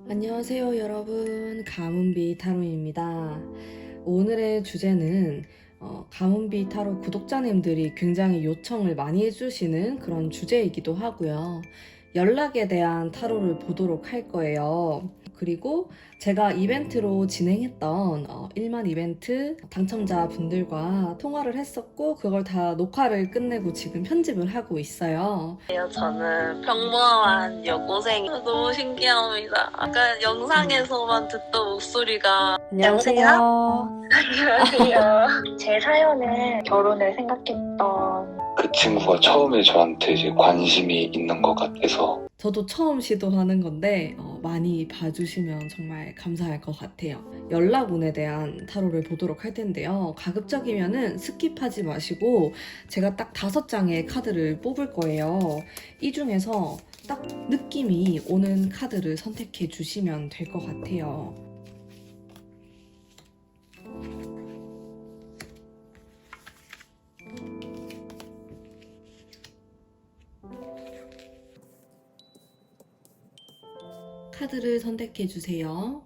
안녕하세요 여러분, 가문비 타로입니다. 오늘의 주제는 가문비 타로 구독자님들이 굉장히 요청을 많이 해주시는 그런 주제이기도 하고요. 연락에 대한 타로를 보도록 할 거예요. 그리고 제가 이벤트로 진행했던 1만 이벤트 당첨자분들과 통화를 했었고, 그걸 다 녹화를 끝내고 지금 편집을 하고 있어요. 저는 평범한 여고생 너무 신기합니다. 아까 영상에서만 듣던 목소리가 안녕하세요. 안녕하세요. 제 사연은 결혼을 생각했던 그 친구가 처음에 저한테 이제 관심이 있는 것 같아서 저도 처음 시도하는 건데 많이 봐주시면 정말 감사할 것 같아요. 연락운에 대한 타로를 보도록 할 텐데요. 가급적이면은 스킵하지 마시고 제가 딱 5장의 카드를 뽑을 거예요. 이 중에서 딱 느낌이 오는 카드를 선택해 주시면 될 것 같아요. 카드를 선택해 주세요.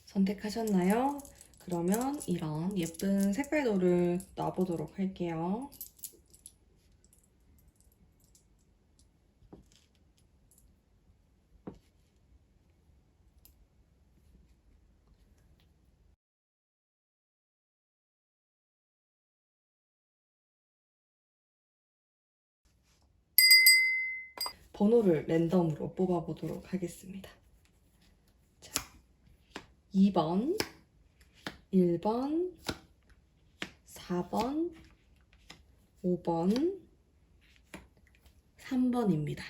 선택하셨나요? 그러면 이런 예쁜 색깔도를 놔보도록 할게요. 번호를 랜덤으로 뽑아보도록 하겠습니다. 자, 2번, 1번, 4번, 5번, 3번입니다.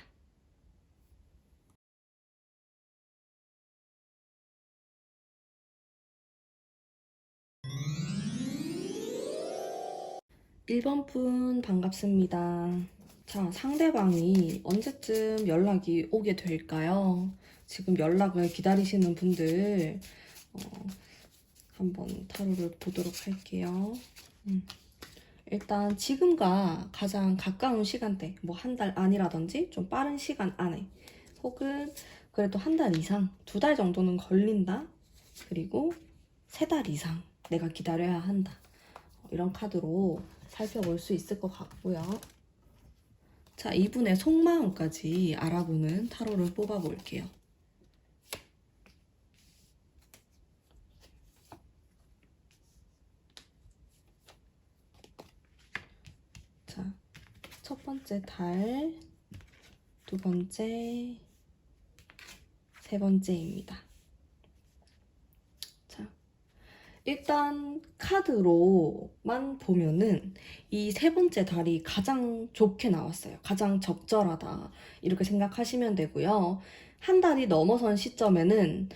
(1번) 분 반갑습니다. 자, 상대방이 언제쯤 연락이 오게 될까요? 지금 연락을 기다리시는 분들 한번 타로를 보도록 할게요. 일단 지금과 가장 가까운 시간대, 뭐 한 달 안이라든지 좀 빠른 시간 안에, 혹은 그래도 한 달 이상, 2달 정도는 걸린다. 그리고 3달 이상 내가 기다려야 한다. 이런 카드로 살펴볼 수 있을 것 같고요. 자, 이분의 속마음까지 알아보는 타로를 뽑아볼게요. 자, 첫 번째 달, 두 번째, 세 번째입니다. 자, 일단 카드로만 보면은 이 세 번째 달이 가장 좋게 나왔어요. 가장 적절하다, 이렇게 생각하시면 되고요. 한 달이 넘어선 시점에는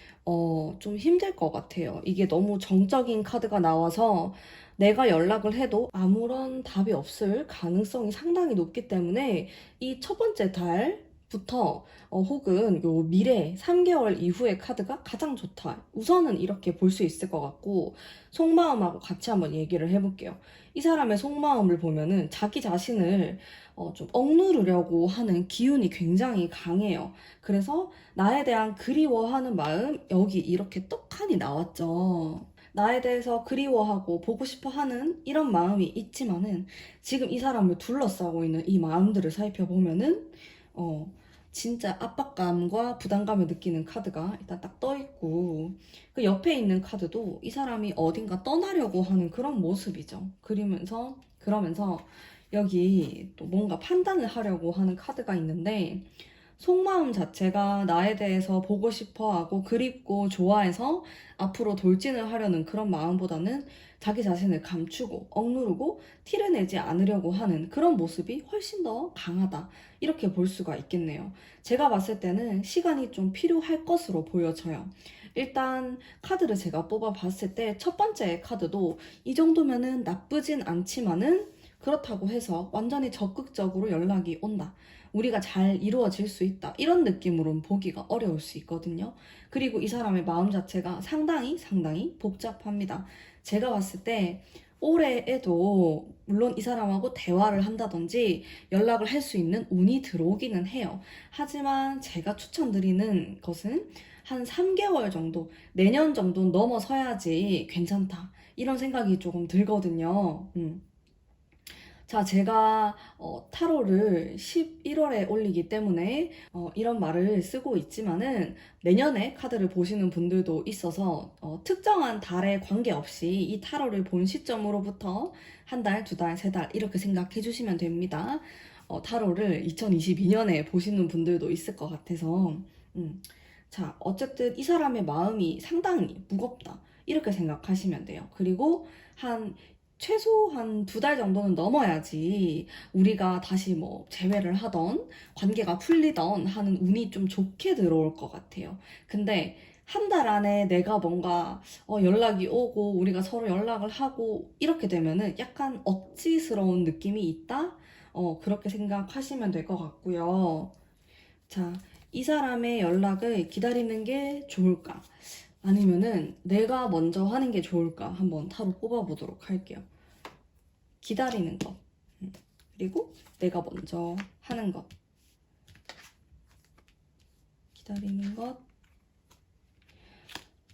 좀 힘들 것 같아요. 이게 너무 정적인 카드가 나와서 내가 연락을 해도 아무런 답이 없을 가능성이 상당히 높기 때문에 이 첫 번째 달부터 혹은 요 미래 3개월 이후의 카드가 가장 좋다. 우선은 이렇게 볼 수 있을 것 같고, 속마음하고 같이 한번 얘기를 해볼게요. 이 사람의 속마음을 보면은 자기 자신을 좀 억누르려고 하는 기운이 굉장히 강해요. 그래서 나에 대한 그리워하는 마음, 여기 이렇게 떡하니 나왔죠. 나에 대해서 그리워하고 보고 싶어 하는 이런 마음이 있지만은, 지금 이 사람을 둘러싸고 있는 이 마음들을 살펴보면은 진짜 압박감과 부담감을 느끼는 카드가 일단 딱 떠있고, 그 옆에 있는 카드도 이 사람이 어딘가 떠나려고 하는 그런 모습이죠. 그러면서 여기 또 뭔가 판단을 하려고 하는 카드가 있는데, 속마음 자체가 나에 대해서 보고 싶어 하고 그립고 좋아해서 앞으로 돌진을 하려는 그런 마음보다는 자기 자신을 감추고 억누르고 티를 내지 않으려고 하는 그런 모습이 훨씬 더 강하다, 이렇게 볼 수가 있겠네요. 제가 봤을 때는 시간이 좀 필요할 것으로 보여져요. 일단 카드를 제가 뽑아봤을 때 첫 번째 카드도 이 정도면은 나쁘진 않지만은, 그렇다고 해서 완전히 적극적으로 연락이 온다, 우리가 잘 이루어질 수 있다, 이런 느낌으로는 보기가 어려울 수 있거든요. 그리고 이 사람의 마음 자체가 상당히 복잡합니다. 제가 봤을 때 올해에도 물론 이 사람하고 대화를 한다든지 연락을 할 수 있는 운이 들어오기는 해요. 하지만 제가 추천드리는 것은 한 3개월 정도, 내년 정도 넘어서야지 괜찮다. 이런 생각이 조금 들거든요. 자, 제가 타로를 11월에 올리기 때문에 이런 말을 쓰고 있지만은 내년에 카드를 보시는 분들도 있어서 특정한 달에 관계없이 이 타로를 본 시점으로부터 한 달, 두 달, 세 달 이렇게 생각해 주시면 됩니다. 타로를 2022년에 보시는 분들도 있을 것 같아서 자, 어쨌든 이 사람의 마음이 상당히 무겁다. 이렇게 생각하시면 돼요. 그리고 최소 한 두 달 정도는 넘어야지 우리가 다시 뭐 재회를 하던 관계가 풀리던 하는 운이 좀 좋게 들어올 것 같아요. 근데 한 달 안에 내가 뭔가 연락이 오고 우리가 서로 연락을 하고 이렇게 되면은 약간 억지스러운 느낌이 있다? 그렇게 생각하시면 될 것 같고요. 자, 이 사람의 연락을 기다리는 게 좋을까? 아니면은 내가 먼저 하는 게 좋을까? 한번 타로 뽑아보도록 할게요. 기다리는 것. 그리고 내가 먼저 하는 것. 기다리는 것.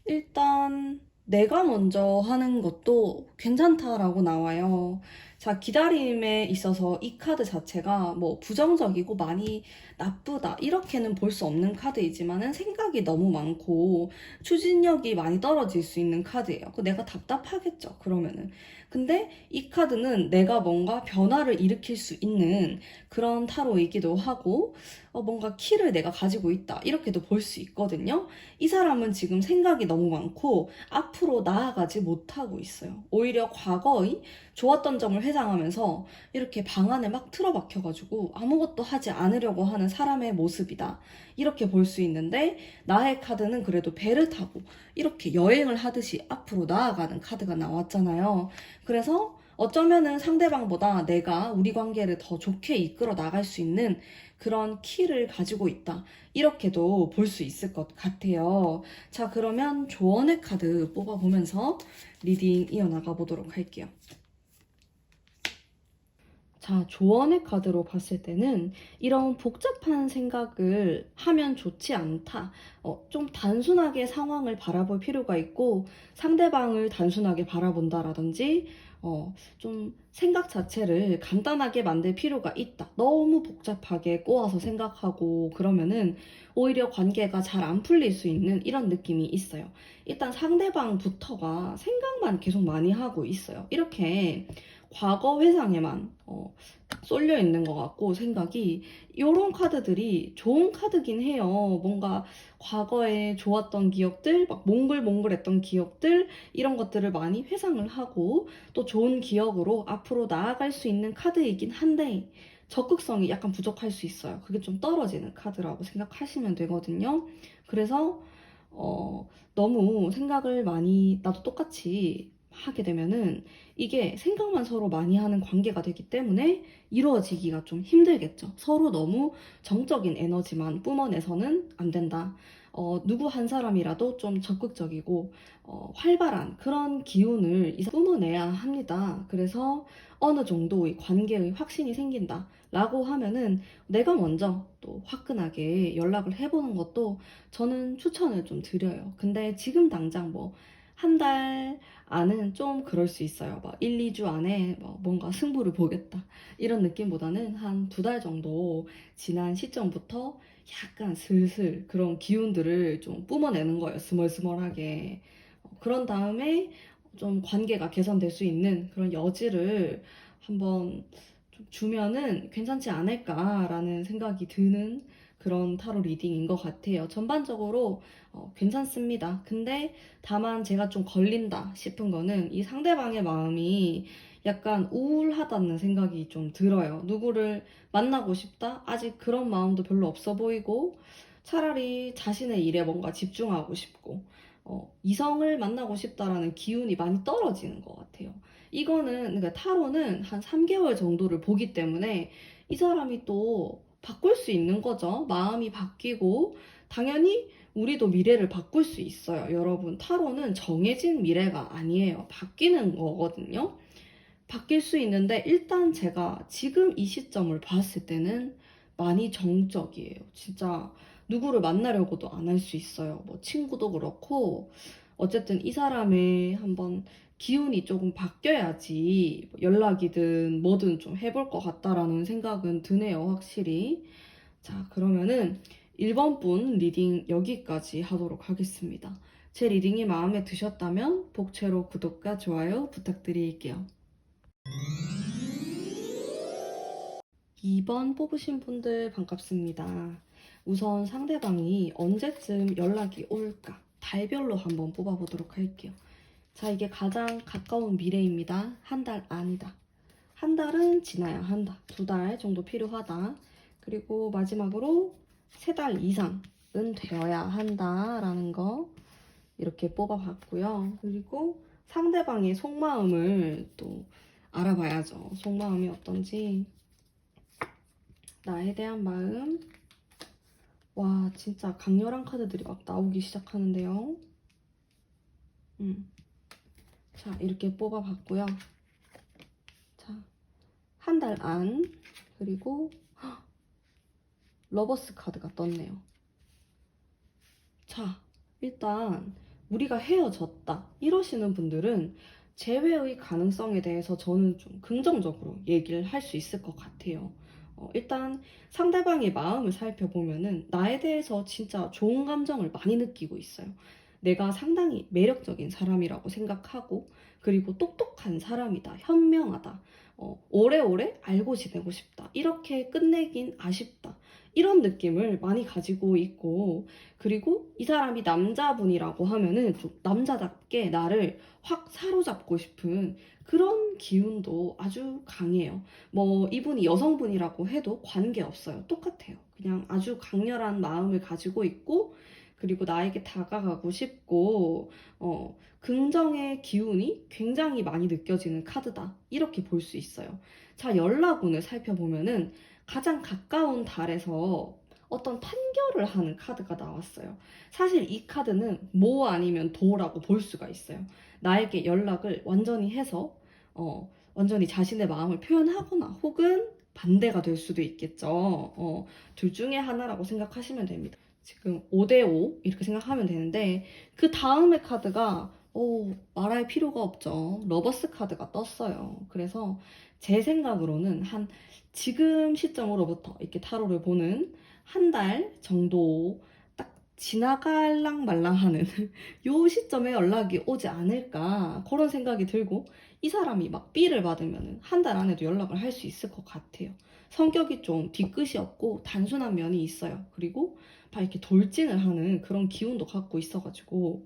일단 내가 먼저 하는 것도 괜찮다라고 나와요. 자, 기다림에 있어서 이 카드 자체가 뭐 부정적이고 많이 나쁘다 이렇게는 볼 수 없는 카드이지만은 생각이 너무 많고 추진력이 많이 떨어질 수 있는 카드예요. 내가 답답하겠죠, 그러면은. 근데 이 카드는 내가 뭔가 변화를 일으킬 수 있는 그런 타로이기도 하고 뭔가 키를 내가 가지고 있다 이렇게도 볼 수 있거든요. 이 사람은 지금 생각이 너무 많고 앞으로 나아가지 못하고 있어요. 오히려 과거의 좋았던 점을 회상하면서 이렇게 방 안에 막 틀어박혀가지고 아무것도 하지 않으려고 하는 사람의 모습이다. 이렇게 볼 수 있는데 나의 카드는 그래도 배를 타고 이렇게 여행을 하듯이 앞으로 나아가는 카드가 나왔잖아요. 그래서 어쩌면은 상대방보다 내가 우리 관계를 더 좋게 이끌어 나갈 수 있는 그런 키를 가지고 있다. 이렇게도 볼 수 있을 것 같아요. 자, 그러면 조언의 카드 뽑아보면서 리딩 이어나가 보도록 할게요. 자, 조언의 카드로 봤을 때는 이런 복잡한 생각을 하면 좋지 않다. 좀 단순하게 상황을 바라볼 필요가 있고 상대방을 단순하게 바라본다라든지 좀 생각 자체를 간단하게 만들 필요가 있다. 너무 복잡하게 꼬아서 생각하고 그러면은 오히려 관계가 잘 안 풀릴 수 있는 이런 느낌이 있어요. 일단 상대방부터가 생각만 계속 많이 하고 있어요. 이렇게 과거 회상에만 쏠려 있는 것 같고 생각이 이런 카드들이 좋은 카드긴 해요. 뭔가 과거에 좋았던 기억들, 막 몽글몽글했던 기억들 이런 것들을 많이 회상을 하고 또 좋은 기억으로 앞으로 나아갈 수 있는 카드이긴 한데 적극성이 약간 부족할 수 있어요. 그게 좀 떨어지는 카드라고 생각하시면 되거든요. 그래서 너무 생각을 많이 나도 똑같이 하게 되면은 이게 생각만 서로 많이 하는 관계가 되기 때문에 이루어지기가 좀 힘들겠죠. 서로 너무 정적인 에너지만 뿜어내서는 안 된다. 누구 한 사람이라도 좀 적극적이고 활발한 그런 기운을 뿜어내야 합니다. 그래서 어느 정도 이 관계의 확신이 생긴다. 라고 하면은 내가 먼저 또 화끈하게 연락을 해보는 것도 저는 추천을 좀 드려요. 근데 지금 당장 뭐 한 달 안은 좀 그럴 수 있어요. 막 1, 2주 안에 뭔가 승부를 보겠다. 이런 느낌보다는 한 두 달 정도 지난 시점부터 약간 슬슬 그런 기운들을 좀 뿜어내는 거예요. 스멀스멀하게. 그런 다음에 좀 관계가 개선될 수 있는 그런 여지를 한번 좀 주면은 괜찮지 않을까라는 생각이 드는 그런 타로 리딩인 것 같아요. 전반적으로 괜찮습니다. 근데 다만 제가 좀 걸린다 싶은 거는 이 상대방의 마음이 약간 우울하다는 생각이 좀 들어요. 누구를 만나고 싶다? 아직 그런 마음도 별로 없어 보이고 차라리 자신의 일에 뭔가 집중하고 싶고 이성을 만나고 싶다라는 기운이 많이 떨어지는 것 같아요. 이거는 그러니까 타로는 한 3개월 정도를 보기 때문에 이 사람이 또 바꿀 수 있는 거죠. 마음이 바뀌고 당연히 우리도 미래를 바꿀 수 있어요. 여러분, 타로는 정해진 미래가 아니에요. 바뀌는 거거든요. 바뀔 수 있는데 일단 제가 지금 이 시점을 봤을 때는 많이 정적이에요. 진짜 누구를 만나려고도 안 할 수 있어요. 뭐 친구도 그렇고 어쨌든 이 사람의 한번 기운이 조금 바뀌어야지 뭐 연락이든 뭐든 좀 해볼 것 같다라는 생각은 드네요, 확실히. 자, 그러면은 1번 분 리딩 여기까지 하도록 하겠습니다. 제 리딩이 마음에 드셨다면 복채로 구독과 좋아요 부탁드릴게요. 2번 뽑으신 분들 반갑습니다. 우선 상대방이 언제쯤 연락이 올까? 달별로 한번 뽑아보도록 할게요. 자, 이게 가장 가까운 미래입니다. 한 달 아니다. 한 달은 지나야 한다. 2달 정도 필요하다. 그리고 마지막으로 3달 이상은 되어야 한다라는 거 이렇게 뽑아봤고요. 그리고 상대방의 속마음을 또 알아봐야죠. 속마음이 어떤지. 나에 대한 마음. 와, 진짜 강렬한 카드들이 막 나오기 시작하는데요. 자, 이렇게 뽑아봤고요. 자, 한 달 안. 그리고 러버스 카드가 떴네요. 자, 일단 우리가 헤어졌다 이러시는 분들은 재회의 가능성에 대해서 저는 좀 긍정적으로 얘기를 할 수 있을 것 같아요. 일단 상대방의 마음을 살펴보면은 나에 대해서 진짜 좋은 감정을 많이 느끼고 있어요. 내가 상당히 매력적인 사람이라고 생각하고, 그리고 똑똑한 사람이다, 현명하다, 오래오래 알고 지내고 싶다, 이렇게 끝내긴 아쉽다, 이런 느낌을 많이 가지고 있고, 그리고 이 사람이 남자분이라고 하면은 좀 남자답게 나를 확 사로잡고 싶은 그런 기운도 아주 강해요. 뭐 이분이 여성분이라고 해도 관계없어요. 똑같아요. 그냥 아주 강렬한 마음을 가지고 있고, 그리고 나에게 다가가고 싶고, 긍정의 기운이 굉장히 많이 느껴지는 카드다. 이렇게 볼 수 있어요. 자, 연락운을 살펴보면은 가장 가까운 달에서 어떤 판결을 하는 카드가 나왔어요. 사실 이 카드는 모 아니면 도라고 볼 수가 있어요. 나에게 연락을 완전히 해서 완전히 자신의 마음을 표현하거나 혹은 반대가 될 수도 있겠죠. 둘 중에 하나라고 생각하시면 됩니다. 지금 5대5 이렇게 생각하면 되는데, 그 다음의 카드가 말할 필요가 없죠. 러버스 카드가 떴어요. 그래서 제 생각으로는 한 지금 시점으로부터 이렇게 타로를 보는 한 달 정도 딱 지나갈랑 말랑하는 요 시점에 연락이 오지 않을까 그런 생각이 들고, 이 사람이 막 B를 받으면 한 달 안에도 연락을 할 수 있을 것 같아요. 성격이 좀 뒤끝이 없고 단순한 면이 있어요. 그리고 막 이렇게 돌진을 하는 그런 기운도 갖고 있어가지고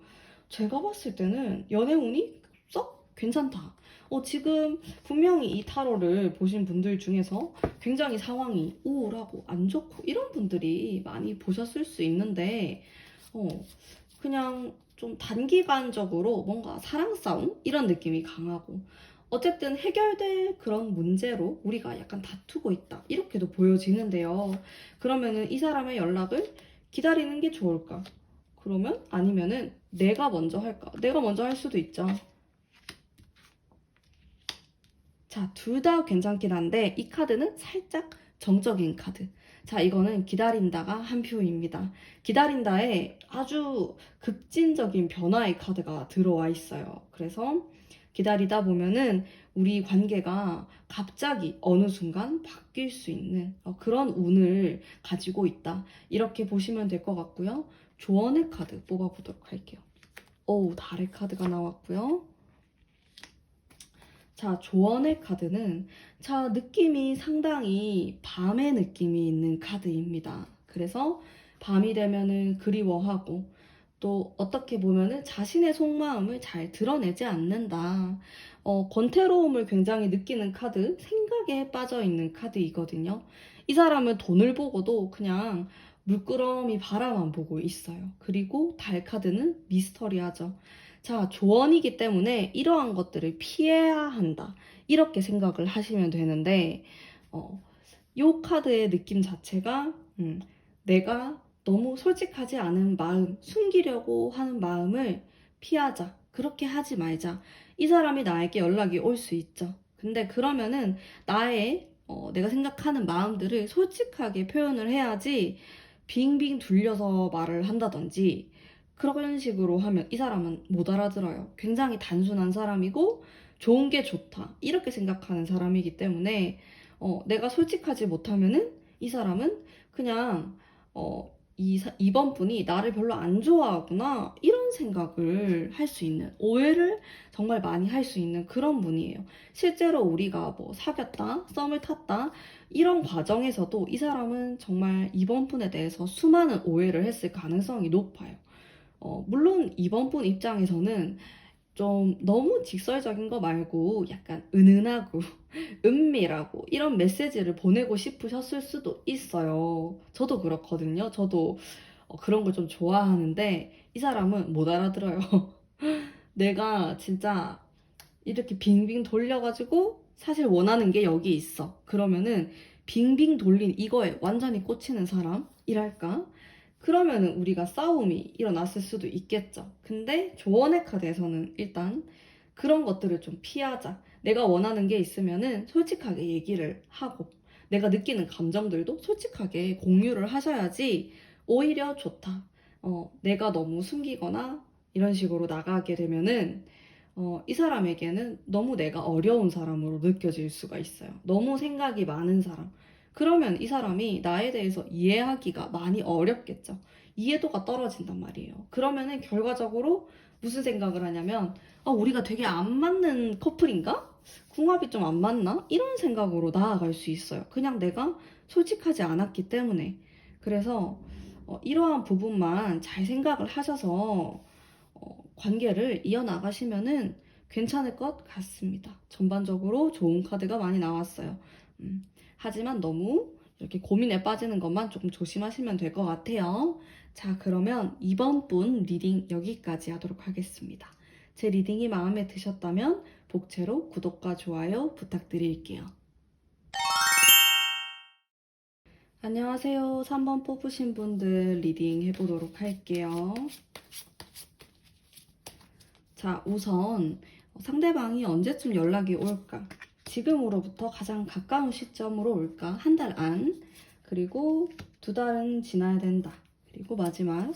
제가 봤을 때는 연애운이 썩 괜찮다. 지금 분명히 이 타로를 보신 분들 중에서 굉장히 상황이 우울하고 안 좋고 이런 분들이 많이 보셨을 수 있는데, 그냥 좀 단기간적으로 뭔가 사랑 싸움? 이런 느낌이 강하고, 어쨌든 해결될 그런 문제로 우리가 약간 다투고 있다, 이렇게도 보여지는데요. 그러면은 이 사람의 연락을 기다리는 게 좋을까? 그러면 아니면은 내가 먼저 할까? 내가 먼저 할 수도 있죠. 자, 둘 다 괜찮긴 한데 이 카드는 살짝 정적인 카드. 자, 이거는 기다린다가 한 표입니다. 기다린다에 아주 급진적인 변화의 카드가 들어와 있어요. 그래서 기다리다 보면은 우리 관계가 갑자기 어느 순간 바뀔 수 있는 그런 운을 가지고 있다. 이렇게 보시면 될 것 같고요. 조언의 카드 뽑아보도록 할게요. 달의 카드가 나왔고요. 자, 조언의 카드는 느낌이 상당히 밤의 느낌이 있는 카드입니다. 그래서 밤이 되면은 그리워하고, 또 어떻게 보면은 자신의 속마음을 잘 드러내지 않는다. 권태로움을 굉장히 느끼는 카드, 생각에 빠져 있는 카드이거든요. 이 사람은 돈을 보고도 그냥 물끄러미 바라만 보고 있어요. 그리고 달 카드는 미스터리하죠. 자, 조언이기 때문에 이러한 것들을 피해야 한다, 이렇게 생각을 하시면 되는데, 이 카드의 느낌 자체가 내가 너무 솔직하지 않은 마음, 숨기려고 하는 마음을 피하자, 그렇게 하지 말자. 이 사람이 나에게 연락이 올 수 있죠. 근데 그러면은 나의 내가 생각하는 마음들을 솔직하게 표현을 해야지 빙빙 둘려서 말을 한다든지 그런 식으로 하면 이 사람은 못 알아들어요. 굉장히 단순한 사람이고 좋은 게 좋다. 이렇게 생각하는 사람이기 때문에 내가 솔직하지 못하면은 이 사람은 그냥 이번 분이 나를 별로 안 좋아하구나 이런 생각을 할 수 있는 오해를 정말 많이 할 수 있는 그런 분이에요. 실제로 우리가 뭐 사귀었다, 썸을 탔다 이런 과정에서도 이 사람은 정말 이번 분에 대해서 수많은 오해를 했을 가능성이 높아요. 물론 이번 분 입장에서는 좀 너무 직설적인 거 말고 약간 은은하고 은밀하고 이런 메시지를 보내고 싶으셨을 수도 있어요. 저도 그렇거든요. 저도 그런 걸 좀 좋아하는데 이 사람은 못 알아들어요. 내가 진짜 이렇게 빙빙 돌려가지고 사실 원하는 게 여기 있어. 그러면은 빙빙 돌린 이거에 완전히 꽂히는 사람이랄까? 그러면은 우리가 싸움이 일어났을 수도 있겠죠. 근데 조언의 카드에서는 일단 그런 것들을 좀 피하자. 내가 원하는 게 있으면은 솔직하게 얘기를 하고 내가 느끼는 감정들도 솔직하게 공유를 하셔야지 오히려 좋다. 내가 너무 숨기거나 이런 식으로 나가게 되면은 이 사람에게는 너무 내가 어려운 사람으로 느껴질 수가 있어요. 너무 생각이 많은 사람. 그러면 이 사람이 나에 대해서 이해하기가 많이 어렵겠죠. 이해도가 떨어진단 말이에요. 그러면은 결과적으로 무슨 생각을 하냐면, 우리가 되게 안 맞는 커플인가? 궁합이 좀 안 맞나? 이런 생각으로 나아갈 수 있어요. 그냥 내가 솔직하지 않았기 때문에. 그래서 이러한 부분만 잘 생각을 하셔서 관계를 이어나가시면은 괜찮을 것 같습니다. 전반적으로 좋은 카드가 많이 나왔어요. 하지만 너무 이렇게 고민에 빠지는 것만 조금 조심하시면 될 것 같아요. 자, 그러면 이번 분 리딩 여기까지 하도록 하겠습니다. 제 리딩이 마음에 드셨다면 복채로 구독과 좋아요 부탁드릴게요. 안녕하세요. 3번 뽑으신 분들 리딩 해보도록 할게요. 자, 우선 상대방이 언제쯤 연락이 올까? 지금으로부터 가장 가까운 시점으로 올까? 한 달 안, 그리고 2달은 지나야 된다. 그리고 마지막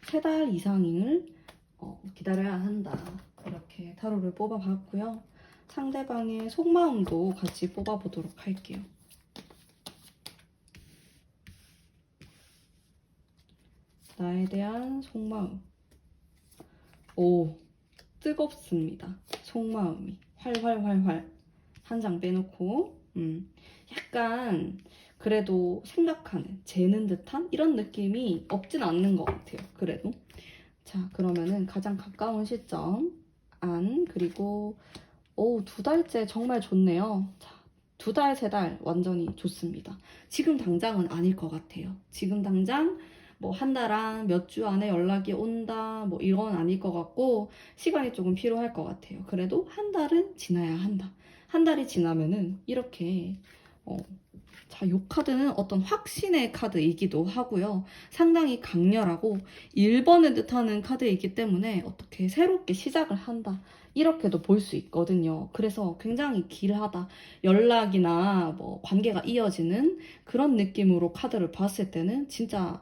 3달 이상을 기다려야 한다. 이렇게 타로를 뽑아봤고요. 상대방의 속마음도 같이 뽑아보도록 할게요. 나에 대한 속마음. 오, 뜨겁습니다. 속마음이 활활활활 한 장 빼놓고 약간 그래도 생각하는 재는 듯한 이런 느낌이 없진 않는 것 같아요. 그래도 자, 그러면은 가장 가까운 시점 안, 그리고 2달째 정말 좋네요. 자, 2달, 3달 완전히 좋습니다. 지금 당장은 아닐 것 같아요. 지금 당장 뭐 한 달 안, 몇 주 안에 연락이 온다, 뭐 이건 아닐 것 같고 시간이 조금 필요할 것 같아요. 그래도 한 달은 지나야 한다. 한 달이 지나면은 이렇게 자, 요 카드는 어떤 확신의 카드이기도 하고요. 상당히 강렬하고 1번을 뜻하는 카드이기 때문에 어떻게 새롭게 시작을 한다. 이렇게도 볼 수 있거든요. 그래서 굉장히 길하다. 연락이나 뭐 관계가 이어지는 그런 느낌으로 카드를 봤을 때는 진짜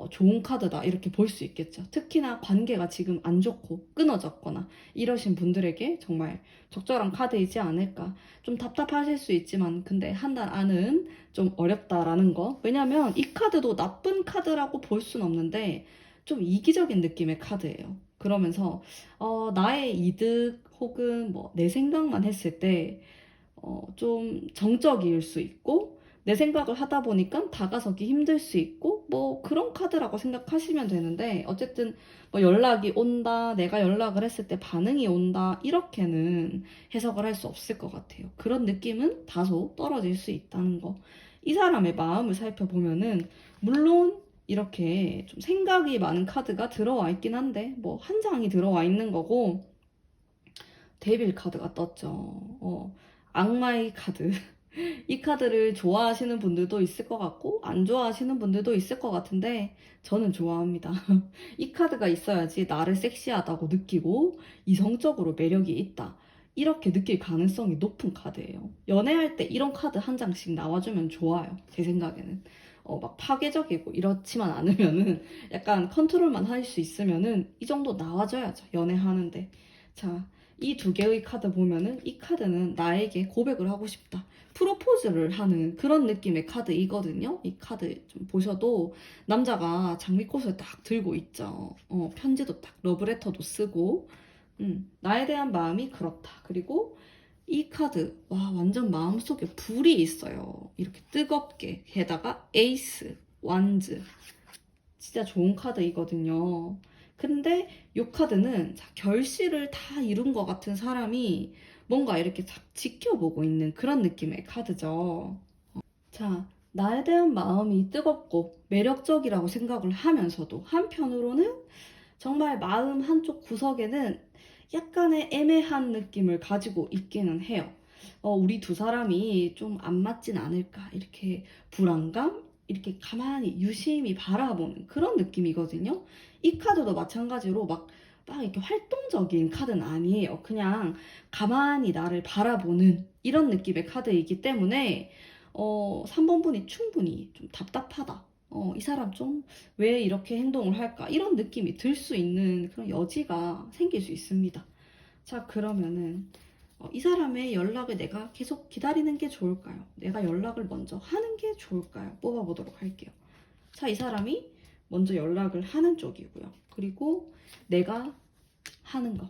좋은 카드다 이렇게 볼 수 있겠죠. 특히나 관계가 지금 안 좋고 끊어졌거나 이러신 분들에게 정말 적절한 카드이지 않을까. 좀 답답하실 수 있지만 근데 한 달 안은 좀 어렵다라는 거. 왜냐면 이 카드도 나쁜 카드라고 볼 수는 없는데 좀 이기적인 느낌의 카드예요. 그러면서 나의 이득 혹은 뭐 내 생각만 했을 때 좀 정적일 수 있고 내 생각을 하다 보니까 다가서기 힘들 수 있고 뭐 그런 카드라고 생각하시면 되는데 어쨌든 뭐 연락이 온다, 내가 연락을 했을 때 반응이 온다 이렇게는 해석을 할 수 없을 것 같아요. 그런 느낌은 다소 떨어질 수 있다는 거. 이 사람의 마음을 살펴보면은 물론 이렇게 좀 생각이 많은 카드가 들어와 있긴 한데 뭐 한 장이 들어와 있는 거고 데빌 카드가 떴죠. 악마의 카드. 이 카드를 좋아하시는 분들도 있을 것 같고 안 좋아하시는 분들도 있을 것 같은데 저는 좋아합니다. 이 카드가 있어야지 나를 섹시하다고 느끼고 이성적으로 매력이 있다. 이렇게 느낄 가능성이 높은 카드예요. 연애할 때 이런 카드 한 장씩 나와주면 좋아요. 제 생각에는. 막 파괴적이고 이렇지만 않으면은 약간 컨트롤만 할 수 있으면은 이 정도 나와줘야죠. 연애하는데. 자, 이 두 개의 카드 보면은 이 카드는 나에게 고백을 하고 싶다. 프로포즈를 하는 그런 느낌의 카드이거든요. 이 카드 좀 보셔도 남자가 장미꽃을 딱 들고 있죠. 편지도 딱 러브레터도 쓰고 나에 대한 마음이 그렇다. 그리고 이 카드, 와, 완전 마음속에 불이 있어요. 이렇게 뜨겁게. 게다가 에이스, 완즈. 진짜 좋은 카드이거든요. 근데 이 카드는 자, 결실을 다 이룬 것 같은 사람이 뭔가 이렇게 딱 지켜보고 있는 그런 느낌의 카드죠. 자, 나에 대한 마음이 뜨겁고 매력적이라고 생각을 하면서도 한편으로는 정말 마음 한쪽 구석에는 약간의 애매한 느낌을 가지고 있기는 해요. 우리 두 사람이 좀 안 맞진 않을까. 이렇게 불안감? 이렇게 가만히 유심히 바라보는 그런 느낌이거든요. 이 카드도 마찬가지로 막 이렇게 활동적인 카드는 아니에요. 그냥 가만히 나를 바라보는 이런 느낌의 카드이기 때문에 3번 분이 충분히 좀 답답하다. 이 사람 좀 왜 이렇게 행동을 할까? 이런 느낌이 들 수 있는 그런 여지가 생길 수 있습니다. 자, 그러면은 이 사람의 연락을 내가 계속 기다리는 게 좋을까요? 내가 연락을 먼저 하는 게 좋을까요? 뽑아보도록 할게요. 자, 이 사람이 먼저 연락을 하는 쪽이고요. 그리고 내가 하는 거.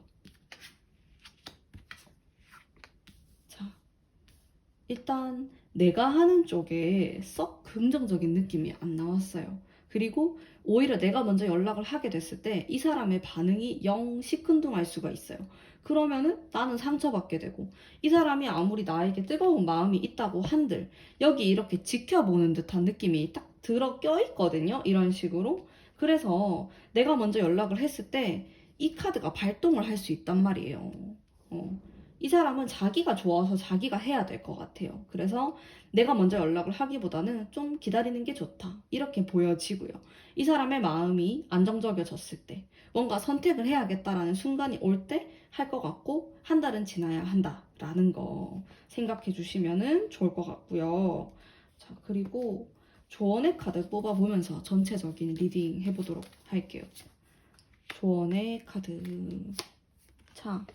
자, 일단 내가 하는 쪽에 썩 긍정적인 느낌이 안 나왔어요. 그리고 오히려 내가 먼저 연락을 하게 됐을 때 이 사람의 반응이 영 시큰둥할 수가 있어요. 그러면은 나는 상처받게 되고 이 사람이 아무리 나에게 뜨거운 마음이 있다고 한들 여기 이렇게 지켜보는 듯한 느낌이 딱 들어 껴있거든요. 이런 식으로. 그래서 내가 먼저 연락을 했을 때 이 카드가 발동을 할 수 있단 말이에요. 이 사람은 자기가 좋아서 자기가 해야 될 것 같아요. 그래서 내가 먼저 연락을 하기보다는 좀 기다리는 게 좋다. 이렇게 보여지고요. 이 사람의 마음이 안정적이어졌을 때 뭔가 선택을 해야겠다라는 순간이 올 때 할 것 같고 한 달은 지나야 한다라는 거 생각해 주시면 좋을 것 같고요. 자, 그리고 조언의 카드 뽑아보면서 전체적인 리딩 해보도록 할게요. 조언의 카드. 자,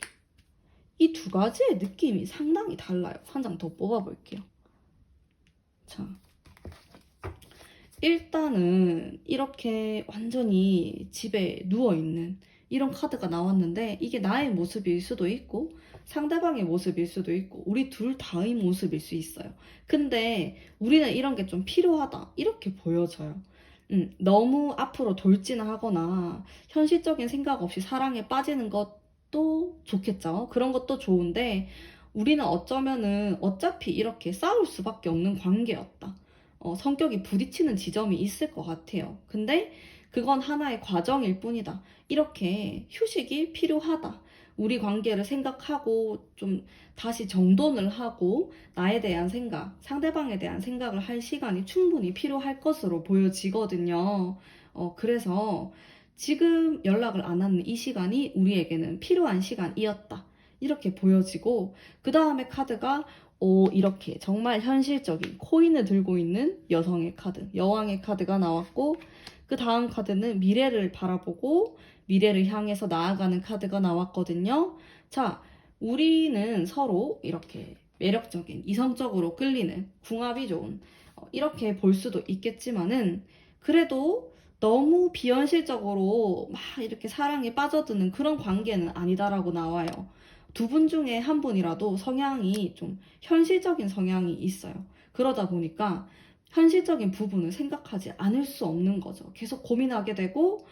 이 두 가지의 느낌이 상당히 달라요. 한 장 더 뽑아볼게요. 자, 일단은 이렇게 완전히 집에 누워있는 이런 카드가 나왔는데 이게 나의 모습일 수도 있고 상대방의 모습일 수도 있고 우리 둘 다의 모습일 수 있어요. 근데 우리는 이런 게 좀 필요하다 이렇게 보여져요. 너무 앞으로 돌진하거나 현실적인 생각 없이 사랑에 빠지는 것도 좋겠죠. 그런 것도 좋은데 우리는 어쩌면은 어차피 이렇게 싸울 수밖에 없는 관계였다. 성격이 부딪히는 지점이 있을 것 같아요. 근데 그건 하나의 과정일 뿐이다. 이렇게 휴식이 필요하다. 우리 관계를 생각하고 좀 다시 정돈을 하고 나에 대한 생각, 상대방에 대한 생각을 할 시간이 충분히 필요할 것으로 보여지거든요. 그래서 지금 연락을 안 하는 이 시간이 우리에게는 필요한 시간이었다. 이렇게 보여지고 그 다음에 카드가 이렇게 정말 현실적인 코인을 들고 있는 여성의 카드, 여왕의 카드가 나왔고 그 다음 카드는 미래를 바라보고 미래를 향해서 나아가는 카드가 나왔거든요. 자, 우리는 서로 이렇게 매력적인, 이성적으로 끌리는, 궁합이 좋은 이렇게 볼 수도 있겠지만은 그래도 너무 비현실적으로 막 이렇게 사랑에 빠져드는 그런 관계는 아니다라고 나와요. 두 분 중에 한 분이라도 성향이 좀 현실적인 성향이 있어요. 그러다 보니까 현실적인 부분을 생각하지 않을 수 없는 거죠. 계속 고민하게 되고,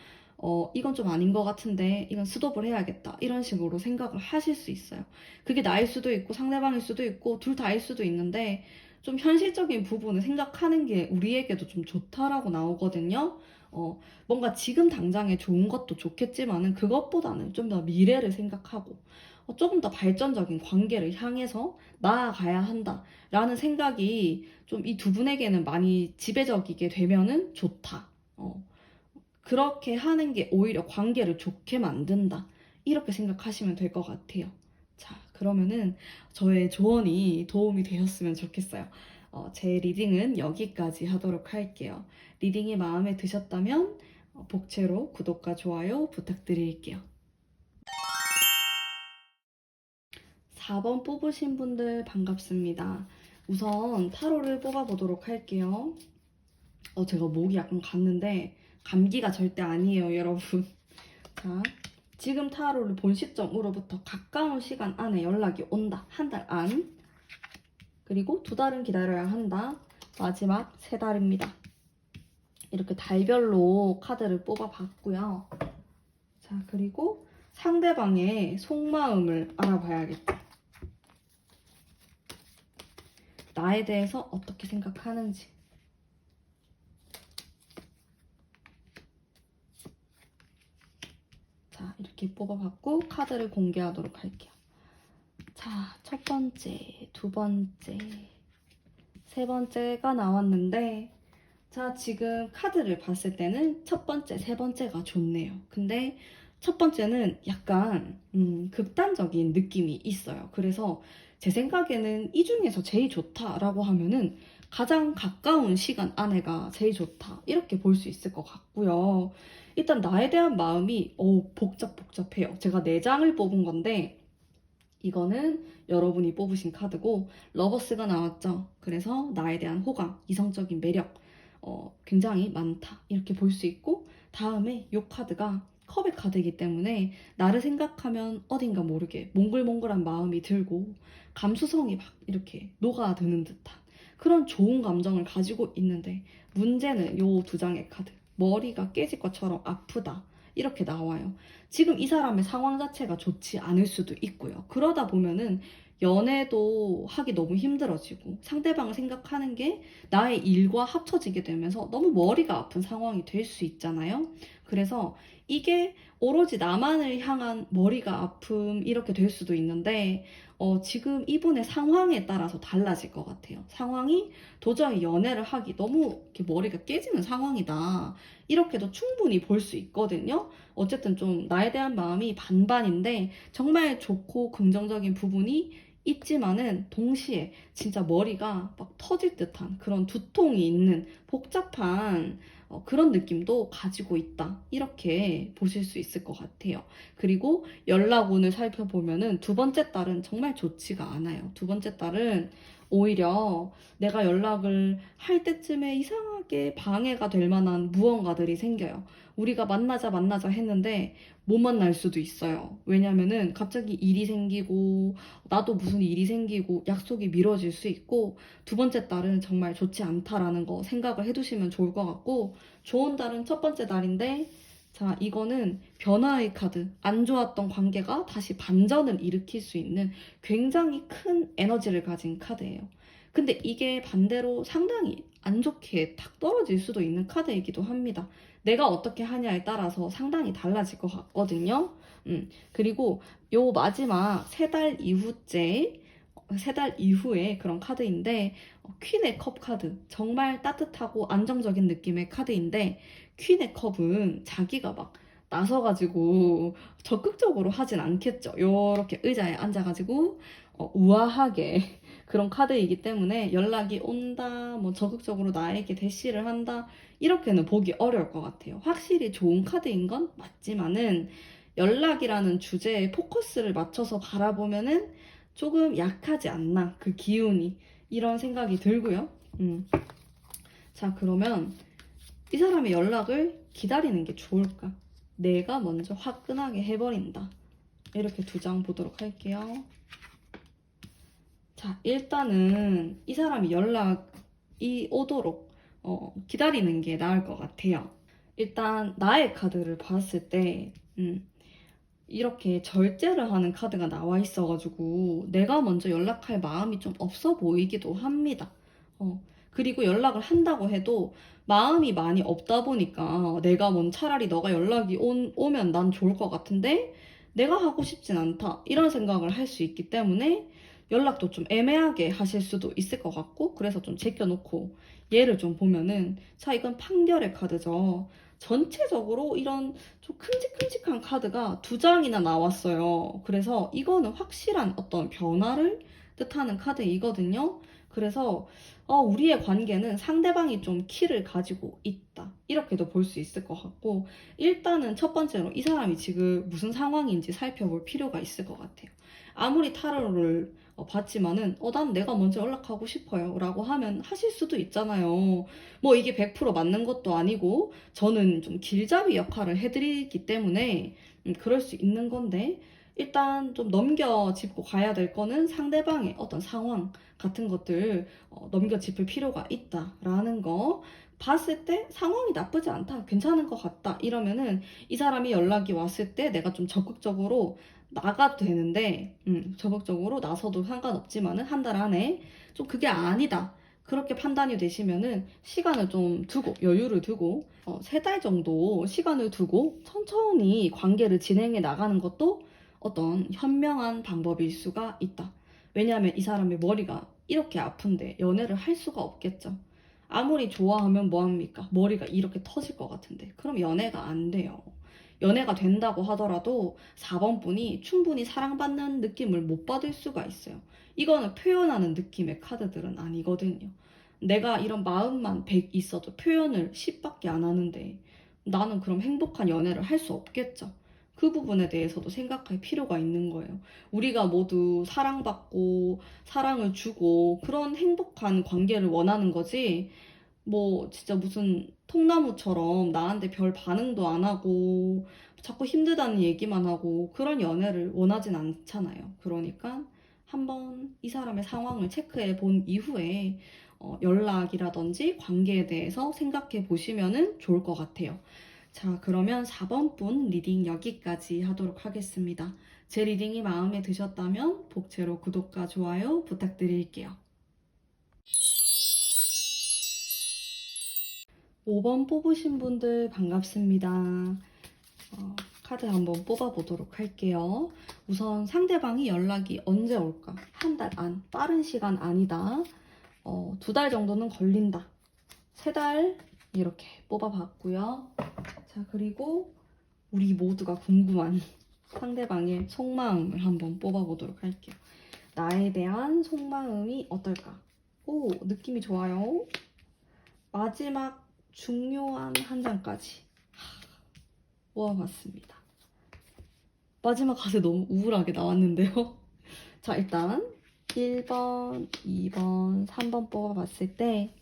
이건 좀 아닌 것 같은데, 이건 스톱을 해야겠다. 이런 식으로 생각을 하실 수 있어요. 그게 나일 수도 있고, 상대방일 수도 있고, 둘 다일 수도 있는데, 좀 현실적인 부분을 생각하는 게 우리에게도 좀 좋다라고 나오거든요. 뭔가 지금 당장에 좋은 것도 좋겠지만은, 그것보다는 좀 더 미래를 생각하고, 조금 더 발전적인 관계를 향해서 나아가야 한다라는 생각이 좀 이 두 분에게는 많이 지배적이게 되면은 좋다. 그렇게 하는 게 오히려 관계를 좋게 만든다. 이렇게 생각하시면 될 것 같아요. 자, 그러면은 저의 조언이 도움이 되셨으면 좋겠어요. 제 리딩은 여기까지 하도록 할게요. 리딩이 마음에 드셨다면 복채로 구독과 좋아요 부탁드릴게요. 4번 뽑으신 분들 반갑습니다. 우선 타로를 뽑아보도록 할게요. 제가 목이 약간 갔는데 감기가 절대 아니에요, 여러분. 자, 지금 타로를 본 시점으로부터 가까운 시간 안에 연락이 온다. 한 달 안. 그리고 2달은 기다려야 한다. 마지막 3달입니다. 이렇게 달별로 카드를 뽑아봤고요. 자, 그리고 상대방의 속마음을 알아봐야겠다. 나에 대해서 어떻게 생각하는지. 자, 이렇게 뽑아봤고 카드를 공개하도록 할게요. 자, 첫 번째, 두 번째, 세 번째가 나왔는데 자, 지금 카드를 봤을 때는 첫 번째, 세 번째가 좋네요. 근데 첫 번째는 약간 극단적인 느낌이 있어요. 그래서 제 생각에는 이 중에서 제일 좋다라고 하면은 가장 가까운 시간 안에가 제일 좋다. 이렇게 볼 수 있을 것 같고요. 일단 나에 대한 마음이 복잡해요. 제가 4장을 뽑은 건데 이거는 여러분이 뽑으신 카드고 러버스가 나왔죠. 그래서 나에 대한 호감, 이성적인 매력 굉장히 많다. 이렇게 볼 수 있고 다음에 요 카드가 컵의 카드이기 때문에 나를 생각하면 어딘가 모르게 몽글몽글한 마음이 들고 감수성이 막 이렇게 녹아드는 듯한 그런 좋은 감정을 가지고 있는데 문제는 요 2장의 카드 머리가 깨질 것처럼 아프다 이렇게 나와요. 지금 이 사람의 상황 자체가 좋지 않을 수도 있고요. 그러다 보면은 연애도 하기 너무 힘들어지고 상대방을 생각하는 게 나의 일과 합쳐지게 되면서 너무 머리가 아픈 상황이 될 수 있잖아요. 그래서 이게 오로지 나만을 향한 머리가 아픔 이렇게 될 수도 있는데 지금 이분의 상황에 따라서 달라질 것 같아요. 상황이 도저히 연애를 하기 너무 이렇게 머리가 깨지는 상황이다. 이렇게도 충분히 볼 수 있거든요. 어쨌든 좀 나에 대한 마음이 반반인데 정말 좋고 긍정적인 부분이 있지만은 동시에 진짜 머리가 막 터질 듯한 그런 두통이 있는 복잡한 그런 느낌도 가지고 있다. 이렇게 보실 수 있을 것 같아요. 그리고 연락운을 살펴보면은 2번째 달은 정말 좋지가 않아요. 2번째 달은 오히려 내가 연락을 할 때쯤에 이상하게 방해가 될 만한 무언가들이 생겨요. 우리가 만나자 했는데 못 만날 수도 있어요. 왜냐면은 갑자기 일이 생기고 나도 무슨 일이 생기고 약속이 미뤄질 수 있고 2번째 달은 정말 좋지 않다라는 거 생각을 해두시면 좋을 것 같고 좋은 달은 첫 번째 달인데 자, 이거는 변화의 카드. 안 좋았던 관계가 다시 반전을 일으킬 수 있는 굉장히 큰 에너지를 가진 카드예요. 근데 이게 반대로 상당히 안 좋게 탁 떨어질 수도 있는 카드이기도 합니다. 내가 어떻게 하냐에 따라서 상당히 달라질 것 같거든요. 그리고 요 마지막 3달 이후째 3달 이후에 그런 카드인데 퀸의 컵 카드 정말 따뜻하고 안정적인 느낌의 카드인데 퀸의 컵은 자기가 막 나서가지고 적극적으로 하진 않겠죠. 요렇게 의자에 앉아가지고 우아하게 그런 카드이기 때문에 연락이 온다, 뭐 적극적으로 나에게 대시를 한다 이렇게는 보기 어려울 것 같아요. 확실히 좋은 카드인 건 맞지만은 연락이라는 주제에 포커스를 맞춰서 바라보면은 조금 약하지 않나 그 기운이 이런 생각이 들고요. 자, 그러면 이 사람의 연락을 기다리는 게 좋을까? 내가 먼저 화끈하게 해버린다. 이렇게 2장 보도록 할게요. 자, 일단은 이 사람이 연락이 오도록 기다리는 게 나을 것 같아요. 일단 나의 카드를 봤을 때 이렇게 절제를 하는 카드가 나와 있어가지고 내가 먼저 연락할 마음이 좀 없어 보이기도 합니다. 그리고 연락을 한다고 해도 마음이 많이 없다 보니까 내가 차라리 너가 연락이 오면 난 좋을 것 같은데 내가 하고 싶진 않다 이런 생각을 할 수 있기 때문에 연락도 좀 애매하게 하실 수도 있을 것 같고 그래서 좀 제껴놓고 얘를 좀 보면은 자 이건 판결의 카드죠. 전체적으로 이런 좀 큼직큼직한 카드가 2장이나 나왔어요. 그래서 이거는 확실한 어떤 변화를 뜻하는 카드이거든요. 그래서 우리의 관계는 상대방이 좀 키를 가지고 있다. 이렇게도 볼 수 있을 것 같고, 일단은 첫 번째로 이 사람이 지금 무슨 상황인지 살펴볼 필요가 있을 것 같아요. 아무리 타로를 봤지만은 난 내가 먼저 연락하고 싶어요 라고 하면 하실 수도 있잖아요. 뭐 이게 100% 맞는 것도 아니고 저는 좀 길잡이 역할을 해드리기 때문에 그럴 수 있는 건데, 일단 좀 넘겨짚고 가야 될 거는 상대방의 어떤 상황 같은 것들 넘겨짚을 필요가 있다라는 거. 봤을 때 상황이 나쁘지 않다, 괜찮은 것 같다 이러면은 이 사람이 연락이 왔을 때 내가 좀 적극적으로 나가도 되는데, 적극적으로 나서도 상관없지만은 한 달 안에 좀 그게 아니다, 그렇게 판단이 되시면은 시간을 좀 두고, 여유를 두고 3달 정도 시간을 두고 천천히 관계를 진행해 나가는 것도 어떤 현명한 방법일 수가 있다. 왜냐하면 이 사람의 머리가 이렇게 아픈데 연애를 할 수가 없겠죠. 아무리 좋아하면 뭐합니까? 머리가 이렇게 터질 것 같은데 그럼 연애가 안 돼요. 연애가 된다고 하더라도 4번 분이 충분히 사랑받는 느낌을 못 받을 수가 있어요. 이거는 표현하는 느낌의 카드들은 아니거든요. 내가 이런 마음만 100 있어도 표현을 10밖에 안 하는데 나는 그럼 행복한 연애를 할 수 없겠죠. 그 부분에 대해서도 생각할 필요가 있는 거예요. 우리가 모두 사랑받고 사랑을 주고 그런 행복한 관계를 원하는 거지, 뭐 진짜 무슨 통나무처럼 나한테 별 반응도 안 하고 자꾸 힘들다는 얘기만 하고 그런 연애를 원하진 않잖아요. 그러니까 한번 이 사람의 상황을 체크해 본 이후에 연락이라든지 관계에 대해서 생각해 보시면 좋을 것 같아요. 자, 그러면 4번 분 리딩 여기까지 하도록 하겠습니다. 제 리딩이 마음에 드셨다면 복채로 구독과 좋아요 부탁드릴게요. 5번 뽑으신 분들 반갑습니다. 카드 한번 뽑아보도록 할게요. 우선 상대방이 연락이 언제 올까? 한 달 안, 빠른 시간 아니다. 2달 정도는 걸린다. 3달 이렇게 뽑아봤고요. 자, 그리고 우리 모두가 궁금한 상대방의 속마음을 한번 뽑아보도록 할게요. 나에 대한 속마음이 어떨까? 오, 느낌이 좋아요. 마지막 중요한 한 장까지 모아봤습니다. 마지막 카드 너무 우울하게 나왔는데요. 자, 일단 1번, 2번, 3번 뽑아봤을 때,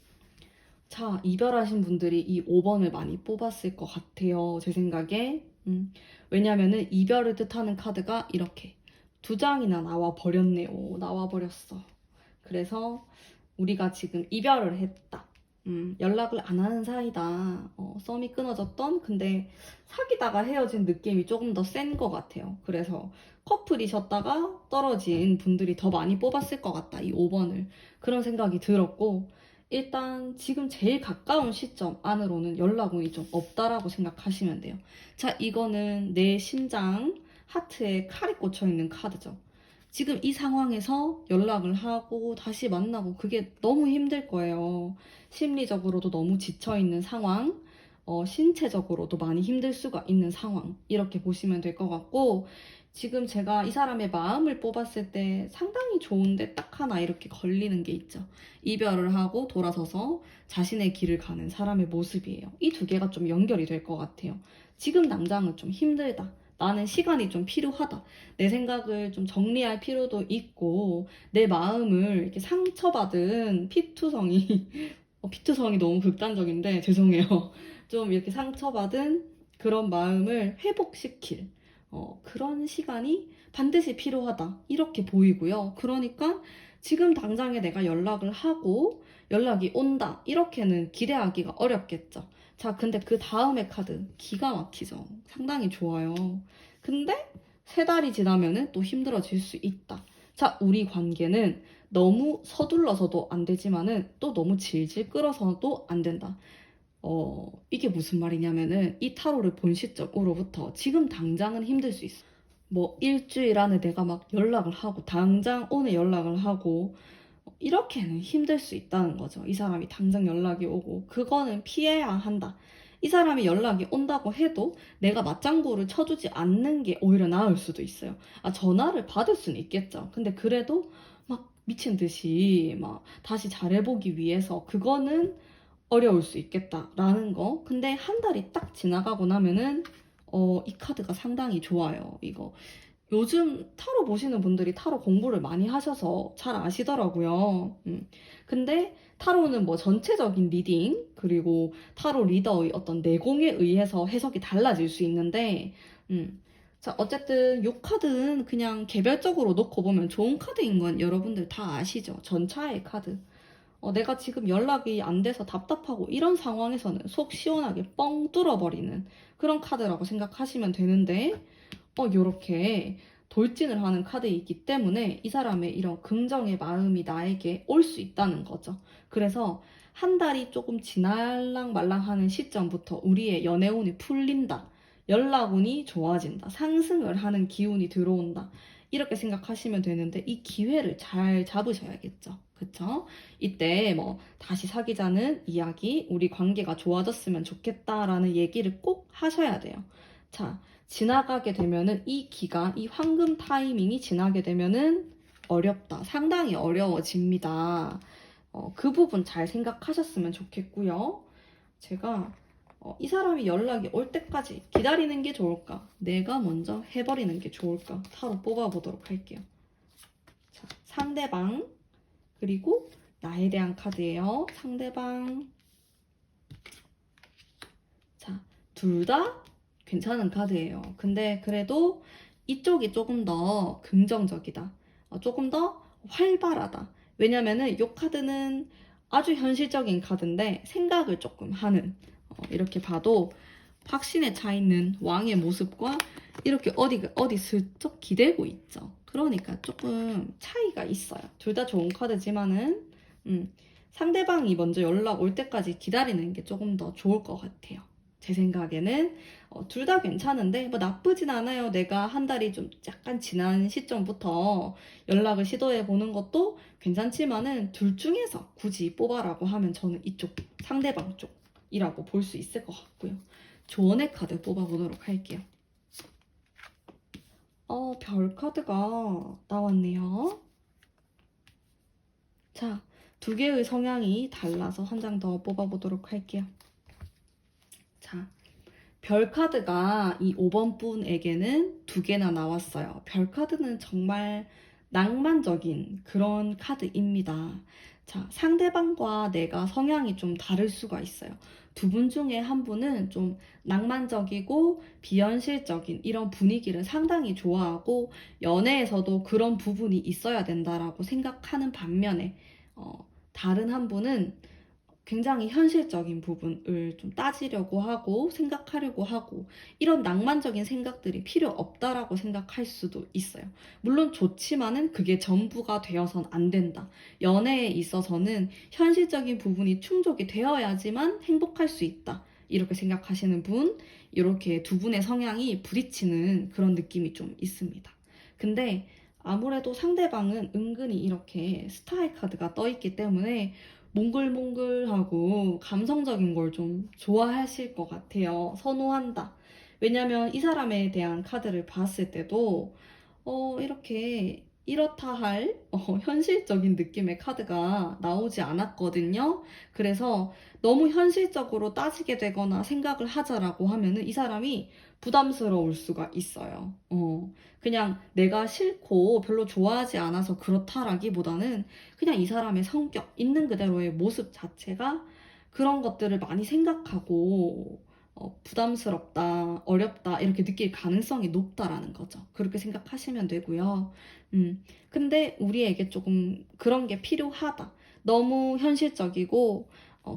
자, 이별하신 분들이 이 5번을 많이 뽑았을 것 같아요. 제 생각에. 왜냐면은 이별을 뜻하는 카드가 이렇게 2장이나 나와 버렸네요. 나와 버렸어. 그래서 우리가 지금 이별을 했다. 연락을 안 하는 사이다. 썸이 끊어졌던, 근데 사귀다가 헤어진 느낌이 조금 더 센 것 같아요. 그래서 커플이셨다가 떨어진 분들이 더 많이 뽑았을 것 같다, 이 5번을. 그런 생각이 들었고, 일단 지금 제일 가까운 시점 안으로는 연락운이 좀 없다라고 생각하시면 돼요. 자, 이거는 내 심장 하트에 칼이 꽂혀 있는 카드죠. 지금 이 상황에서 연락을 하고 다시 만나고 그게 너무 힘들 거예요. 심리적으로도 너무 지쳐있는 상황, 신체적으로도 많이 힘들 수가 있는 상황, 이렇게 보시면 될 것 같고, 지금 제가 이 사람의 마음을 뽑았을 때 상당히 좋은데 딱 하나 이렇게 걸리는 게 있죠. 이별을 하고 돌아서서 자신의 길을 가는 사람의 모습이에요. 이 2개가 좀 연결이 될 것 같아요. 지금 당장은 좀 힘들다. 나는 시간이 좀 필요하다. 내 생각을 좀 정리할 필요도 있고, 내 마음을 이렇게 상처받은 피투성이, 피투성이 너무 극단적인데 죄송해요. 좀 이렇게 상처받은 그런 마음을 회복시킬 그런 시간이 반드시 필요하다. 이렇게 보이고요. 그러니까 지금 당장에 내가 연락을 하고 연락이 온다, 이렇게는 기대하기가 어렵겠죠. 자, 근데 그 다음의 카드 기가 막히죠. 상당히 좋아요. 근데 3달이 지나면은 또 힘들어질 수 있다. 자, 우리 관계는 너무 서둘러서도 안 되지만은 또 너무 질질 끌어서도 안 된다. 이게 무슨 말이냐면은 이 타로를 본 시점으로부터 지금 당장은 힘들 수 있어. 뭐 일주일 안에 내가 막 연락을 하고 당장 오늘 연락을 하고 이렇게는 힘들 수 있다는 거죠. 이 사람이 당장 연락이 오고 그거는 피해야 한다. 이 사람이 연락이 온다고 해도 내가 맞장구를 쳐주지 않는 게 오히려 나을 수도 있어요. 전화를 받을 수는 있겠죠. 근데 그래도 막 미친 듯이 막 다시 잘해보기 위해서 그거는 어려울 수 있겠다라는 거. 근데 한 달이 딱 지나가고 나면은 이 카드가 상당히 좋아요. 이거 요즘 타로 보시는 분들이 타로 공부를 많이 하셔서 잘 아시더라고요. 근데 타로는 뭐 전체적인 리딩, 그리고 타로 리더의 어떤 내공에 의해서 해석이 달라질 수 있는데, 자, 어쨌든 이 카드는 그냥 개별적으로 놓고 보면 좋은 카드인 건 여러분들 다 아시죠? 전차의 카드. 내가 지금 연락이 안 돼서 답답하고 이런 상황에서는 속 시원하게 뻥 뚫어버리는 그런 카드라고 생각하시면 되는데, 요렇게 돌진을 하는 카드이기 때문에 이 사람의 이런 긍정의 마음이 나에게 올 수 있다는 거죠. 그래서 한 달이 조금 지날랑말랑하는 시점부터 우리의 연애운이 풀린다. 연락운이 좋아진다. 상승을 하는 기운이 들어온다. 이렇게 생각하시면 되는데 이 기회를 잘 잡으셔야겠죠. 그쵸? 이때 뭐 다시 사귀자는 이야기, 우리 관계가 좋아졌으면 좋겠다라는 얘기를 꼭 하셔야 돼요. 자, 지나가게 되면은 이 기간, 이 황금 타이밍이 지나게 되면은 어렵다. 상당히 어려워집니다. 그 부분 잘 생각하셨으면 좋겠고요. 제가 이 사람이 연락이 올 때까지 기다리는 게 좋을까? 내가 먼저 해버리는 게 좋을까? 타로 뽑아보도록 할게요. 자, 상대방, 그리고 나에 대한 카드예요. 상대방. 자, 둘 다 괜찮은 카드예요. 근데 그래도 이쪽이 조금 더 긍정적이다. 조금 더 활발하다. 왜냐면은 이 카드는 아주 현실적인 카드인데 생각을 조금 하는, 이렇게 봐도 확신에 차 있는 왕의 모습과 이렇게 어디 슬쩍 기대고 있죠. 그러니까 조금 차이가 있어요. 둘 다 좋은 카드지만은 상대방이 먼저 연락 올 때까지 기다리는 게 조금 더 좋을 것 같아요. 제 생각에는 둘 다 괜찮은데 뭐 나쁘진 않아요. 내가 한 달이 좀 약간 지난 시점부터 연락을 시도해 보는 것도 괜찮지만은 둘 중에서 굳이 뽑아라고 하면 저는 이쪽 상대방 쪽이라고 볼 수 있을 것 같고요. 조언의 카드 뽑아보도록 할게요. 별 카드가 나왔네요. 자, 두 개의 성향이 달라서 한 장 더 뽑아보도록 할게요. 자, 별 카드가 이 5번 분에게는 두 개나 나왔어요. 별 카드는 정말 낭만적인 그런 카드입니다. 자, 상대방과 내가 성향이 좀 다를 수가 있어요. 두 분 중에 한 분은 좀 낭만적이고 비현실적인 이런 분위기를 상당히 좋아하고 연애에서도 그런 부분이 있어야 된다라고 생각하는 반면에 다른 한 분은 굉장히 현실적인 부분을 좀 따지려고 하고 생각하려고 하고 이런 낭만적인 생각들이 필요 없다라고 생각할 수도 있어요. 물론 좋지만은 그게 전부가 되어선 안 된다. 연애에 있어서는 현실적인 부분이 충족이 되어야지만 행복할 수 있다. 이렇게 생각하시는 분, 이렇게 두 분의 성향이 부딪히는 그런 느낌이 좀 있습니다. 근데 아무래도 상대방은 은근히 이렇게 스타의 카드가 떠있기 때문에 몽글몽글하고 감성적인 걸 좀 좋아하실 것 같아요. 선호한다. 왜냐면 이 사람에 대한 카드를 봤을 때도 이렇게 이렇다 할 현실적인 느낌의 카드가 나오지 않았거든요. 그래서 너무 현실적으로 따지게 되거나 생각을 하자라고 하면은 이 사람이 부담스러울 수가 있어요. 그냥 내가 싫고 별로 좋아하지 않아서 그렇다라기보다는 그냥 이 사람의 성격, 있는 그대로의 모습 자체가 그런 것들을 많이 생각하고 부담스럽다, 어렵다 이렇게 느낄 가능성이 높다라는 거죠. 그렇게 생각하시면 되고요. 근데 우리에게 조금 그런 게 필요하다. 너무 현실적이고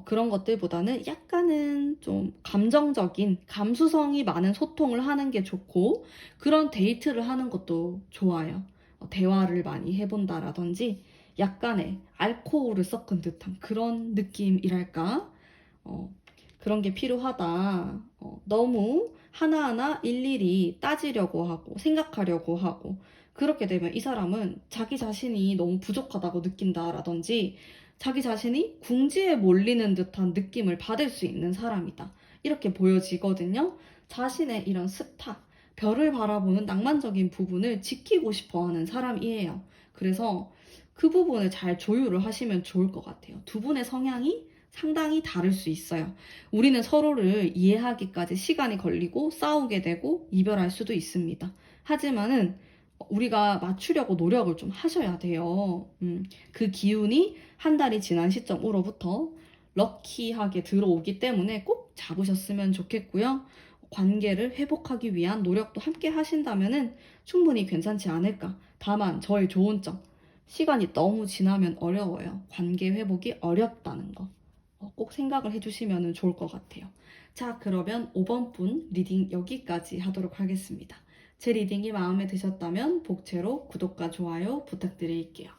그런 것들보다는 약간은 좀 감정적인, 감수성이 많은 소통을 하는 게 좋고 그런 데이트를 하는 것도 좋아요. 대화를 많이 해본다라든지 약간의 알코올을 섞은 듯한 그런 느낌이랄까? 그런 게 필요하다. 너무 하나하나 일일이 따지려고 하고 생각하려고 하고 그렇게 되면 이 사람은 자기 자신이 너무 부족하다고 느낀다라든지 자기 자신이 궁지에 몰리는 듯한 느낌을 받을 수 있는 사람이다. 이렇게 보여지거든요. 자신의 이런 스타, 별을 바라보는 낭만적인 부분을 지키고 싶어 하는 사람이에요. 그래서 그 부분을 잘 조율을 하시면 좋을 것 같아요. 두 분의 성향이 상당히 다를 수 있어요. 우리는 서로를 이해하기까지 시간이 걸리고 싸우게 되고 이별할 수도 있습니다. 하지만은 우리가 맞추려고 노력을 좀 하셔야 돼요. 그 기운이 한 달이 지난 시점으로부터 럭키하게 들어오기 때문에 꼭 잡으셨으면 좋겠고요. 관계를 회복하기 위한 노력도 함께 하신다면은 충분히 괜찮지 않을까. 다만 저의 좋은 점, 시간이 너무 지나면 어려워요. 관계 회복이 어렵다는 거. 꼭 생각을 해주시면 좋을 것 같아요. 자, 그러면 5번 분 리딩 여기까지 하도록 하겠습니다. 제 리딩이 마음에 드셨다면 복채로 구독과 좋아요 부탁드릴게요.